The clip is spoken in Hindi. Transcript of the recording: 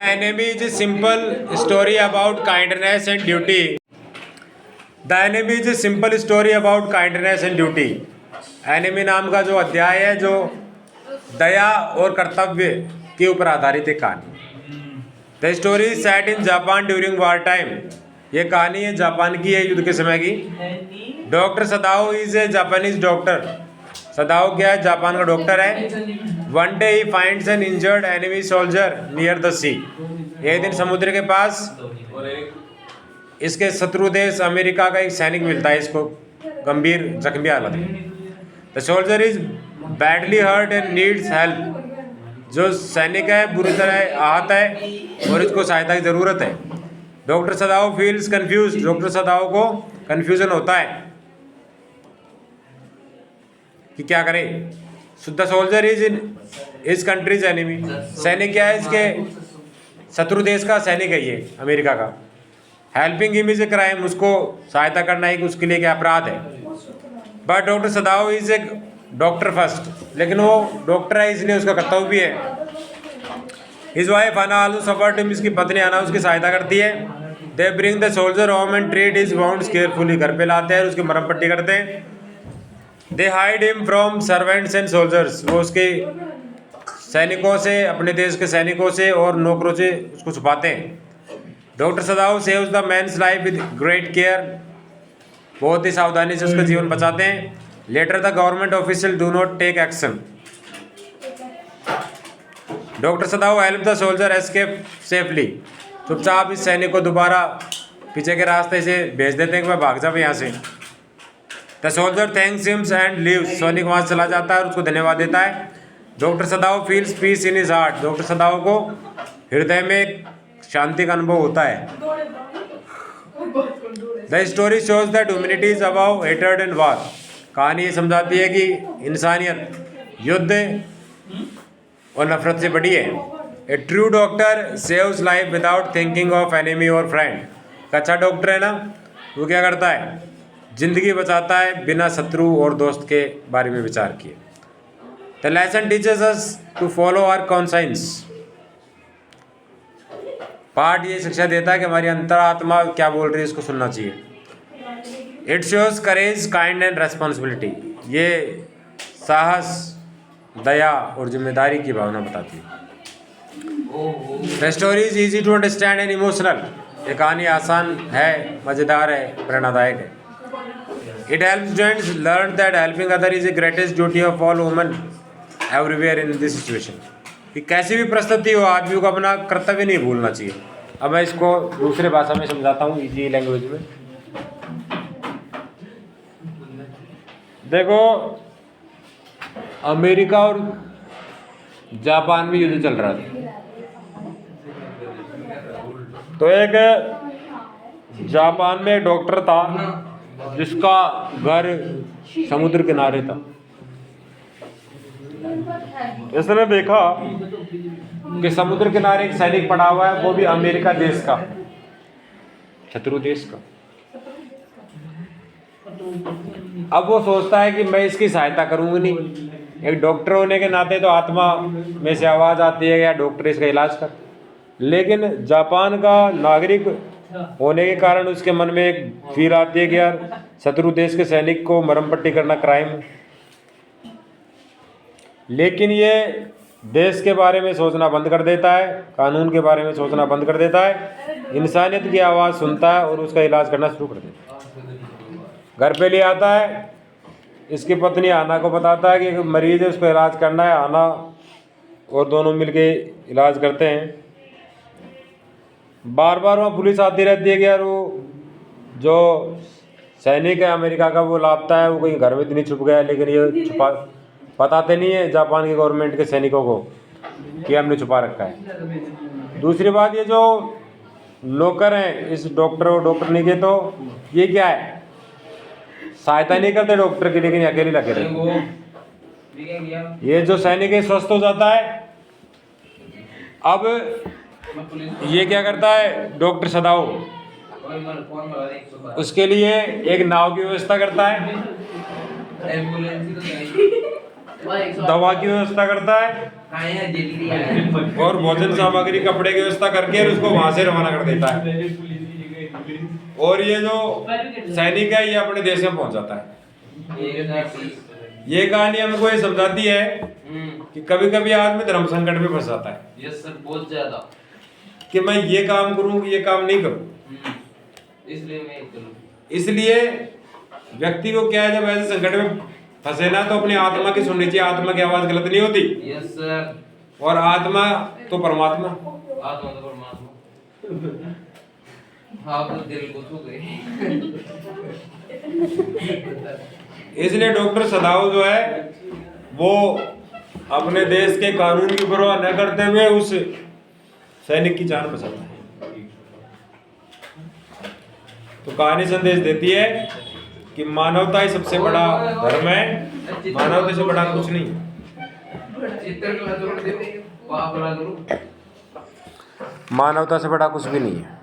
Enemy is a simple story about kindness and duty. The enemy is a simple story about kindness and duty. Enemy नाम का जो अध्याय है जो दया और कर्तव्य के ऊपर आधारित एक कहानी। The story set in Japan during war time. ये कहानी है जापान की है, युद्ध के समय की। Doctor Sadao is a Japanese doctor. Sadao क्या है? जापान का डॉक्टर है। One day he finds an injured enemy soldier near the sea. एक दिन समुद्र के पास इसके शत्रु देश अमेरिका का एक सैनिक मिलता है, इसको गंभीर जख्मी हालत में। The soldier is badly hurt and needs help. जो सैनिक है बुरी तरह आहत है और इसको सहायता की ज़रूरत है। Doctor Sadao feels confuse. Doctor Sadao को कंफ्यूजन होता है कि क्या करे। द सोल्जर इज इन इस कंट्रीज एनिमी। सैनिक क्या है? इसके शत्रु देश का सैनिक है ये, अमेरिका का। Helping him is a crime. उसको सहायता करना ही उसके लिए क्या अपराध है। But doctor Sadao is A doctor first. लेकिन वो डॉक्टर है इसलिए उसका कर्तव्य भी है। हिज वाइफ आना आलू सपोर्ट हिम। इसकी पत्नी आना उसकी सहायता करती है। They bring the soldier home and treat his wounds carefully. घर पे लाते हैं और उसकी मरहम पट्टी करते हैं। They hide him from servants and soldiers. वो उसके सैनिकों से, अपने देश के सैनिकों से और नौकरों से उसको छुपाते हैं। Doctor Sadao saves the man's life with great care. बहुत ही सावधानी से उसका जीवन बचाते हैं। Later the government official do not take action. Doctor Sadao help the soldier escape safely. चुपचाप इस सैनिक को दोबारा पीछे के रास्ते से भेज देते हैं कि वह भाग जाए यहाँ से। The soldier thanks him and leaves. सैनिक वहाँ से चला जाता है और उसको धन्यवाद देता है। Doctor Sadao feels peace in his heart. Doctor Sadao को हृदय में शांति का अनुभव होता है। The story shows that humanity is above hatred and war. कहानी ये समझाती है कि इंसानियत युद्ध और नफरत से बड़ी है। A true doctor saves life without thinking of enemy और फ्रेंड। अच्छा डॉक्टर है ना, वो क्या करता है? जिंदगी बचाता है बिना शत्रु और दोस्त के बारे में विचार किए। The lesson teachers us to follow our conscience. पाठ ये शिक्षा देता है कि हमारी अंतरात्मा क्या बोल रही है, इसको सुनना चाहिए। It shows courage kind and responsibility. ये साहस, दया और जिम्मेदारी की भावना बताती है। The story is easy to understand and emotional. ये कहानी आसान है, मज़ेदार है, प्रेरणादायक है। It helps students learn that helping other is the greatest duty of all women everywhere in this situation. कि कैसी भी परिस्थिति हो आदमी को अपना कर्तव्य नहीं भूलना चाहिए। अब मैं इसको दूसरे भाषा में समझाता हूँ, इजी लैंग्वेज में। देखो, अमेरिका और जापान में युद्ध चल रहा था। तो एक जापान में एक डॉक्टर था जिसका घर समुद्र किनारे था। इसने देखा कि समुद्र किनारे एक सैनिक पड़ा हुआ है, वो भी अमेरिका देश का, शत्रु देश का। अब वो सोचता है कि मैं इसकी सहायता करूंगी नहीं। एक डॉक्टर होने के नाते तो आत्मा में से आवाज़ आती है या डॉक्टर इसका इलाज कर। लेकिन जापान का नागरिक होने के कारण उसके मन में एक फील आती है कि यार शत्रु देश के सैनिक को मरहम पट्टी करना क्राइम है। लेकिन ये देश के बारे में सोचना बंद कर देता है, कानून के बारे में सोचना बंद कर देता है, इंसानियत की आवाज़ सुनता है और उसका इलाज करना शुरू कर देता है। घर पे ले आता है, इसकी पत्नी आना को बताता है कि एक मरीज़ है, उसको इलाज करना है। आना और दोनों मिलके इलाज करते हैं। बार बार वहाँ पुलिस आती रहती है कि यार वो जो सैनिक है अमेरिका का वो लापता है, वो कहीं घर में तो नहीं छुप गया। लेकिन ये छुपा बताते नहीं है जापान की गवर्नमेंट के सैनिकों को कि हमने छुपा रखा है। दूसरी बात, ये जो नौकर हैं इस डॉक्टर और डॉक्टरनी के, तो ये क्या है, सहायता नहीं करते डॉक्टर की, लेकिन अकेले लगे रहते। ये जो सैनिक है स्वस्थ हो जाता है। अब ये क्या करता है डॉक्टर सदाओ, उसके लिए एक नाव की व्यवस्था करता है। दवा की व्यवस्था करता है और भोजन सामग्री कपड़े की व्यवस्था करके उसको वहां से रवाना कर देता है। और ये जो सैनिक है ये अपने देश में पहुंच जाता है। ये कहानी हमको ये समझाती है कि कभी कभी आदमी धर्म संकट में फंस जाता है। यस सर, बहुत ज्यादा, कि मैं ये काम करूं कि ये काम नहीं करूं, इसलिए मैं करूं। इसलिए व्यक्ति को क्या है, जब ऐसे संकट में फंसे ना तो अपनी आत्मा की सुननी चाहिए। आत्मा की आवाज गलत नहीं होती। Yes sir. और आत्मा तो परमात्मा, आत्मा तो परमात्मा। आप तो दिल को छू गए। इसलिए डॉक्टर सदाव जो है वो अपने देश के कानून की परवाह न करते हुए उस सैनिक की जान बचाता है। तो कहानी संदेश देती है कि मानवता ही सबसे बड़ा धर्म है, मानवता से बड़ा कुछ नहीं है। मानवता से बड़ा कुछ भी नहीं है।